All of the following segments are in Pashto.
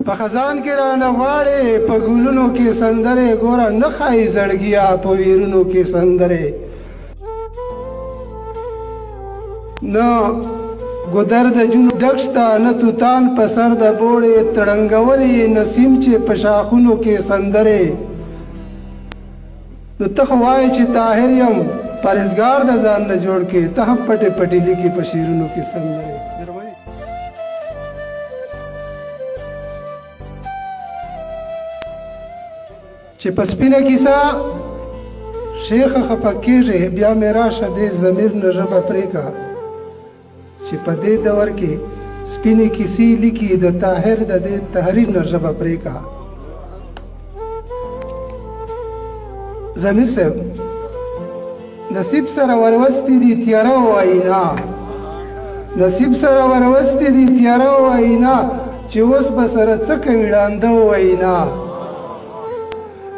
په خزان کې رانه غواړې په ګلونو کې سندرې ګوره نه ښایي زړګیا په ویرونو کې سندرې نه ګودر د جونو ډک شته نه توتان په سر د بوړې تړنګولې نسیم چې په شاخونو کې سندرې نو ته خو وایې چې طاهر یم پرهیزګار د ځان نه جوړ کې ته هم پټې پټې لیکې په شعرونو کې سندرې چې په سپینه کیسه شیخه خفه کېږې بیا مې راشه دې ضمیر نه ژبه پرېږه چې په دې دور کې سپینې کیسې لیکي د طاهر د دې تحریر نه ژبه پرېږه ضمیر صاحب نصیب سره وروستې دي تیاره وایي نه نصیب سره وروستې دي تیاره وایي نه چې اوس به سره څه کوي ړانده وایي نه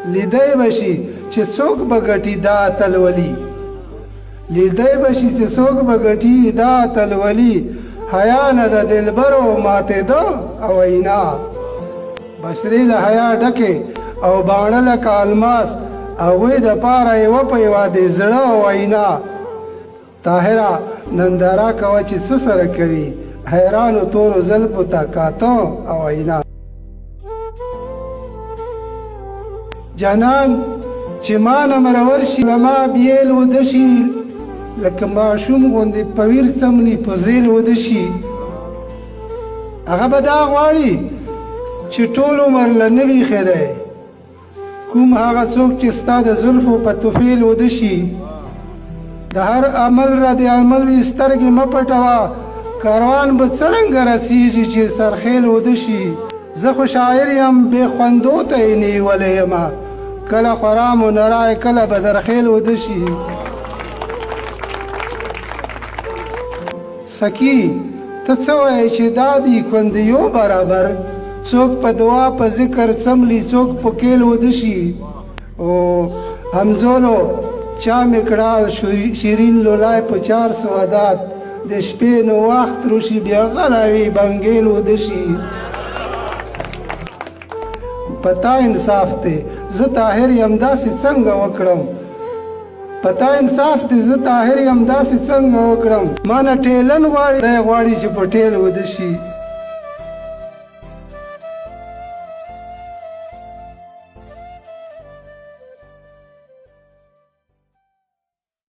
لیدی به شي چې څوک به ګټي دا اتلولي لیدی به شي چې څوک به ګټي دا اتلولي حیا نه د دلبرو ماتېده او وینا بشرې له حیا ډکې او باڼه لکه الماس هغوی د پاره یوه په یوه د زړه وینا طاهره ننداره کوه چې څه سره کوي حیرانو تورو زلفو ته کاته او وینا جانان چې ما نه مرور شي له ما بیل وده شي لکه ماشوم غوندې په ویر څملي په زیل وده شي هغه به دا غواړي چې ټول عمر له نه ویښې دی کوم هغه څوک چې ستا د زلفو په توفیل وده شي د هر عمل را د عمل وي سترګې مه پټوه کاروان به څرنګه رسیږي چې سرخیل وده شي زه خو شاعر یم بې خوندو ته یې نیولی یمه کله خرام و نرای کله به درخیل وده شي سکی ته څه وایې چې دا دي کندیو برابر څوک په دعا په ذکر څملي څوک په کیل وده شي او همزولو چا مې کړال شیرین لولای په 400 عدات د شپې نو وخت روشي بیا غلاوي بنګیل وده شي پتا انصاف ته زه طاهر یم داسې څنګه وکړم پتا انصاف ته زه طاهر یم داسې څنګه وکړم ما نه ټیلن غواړي دی غواړي چې په ټیل وده شي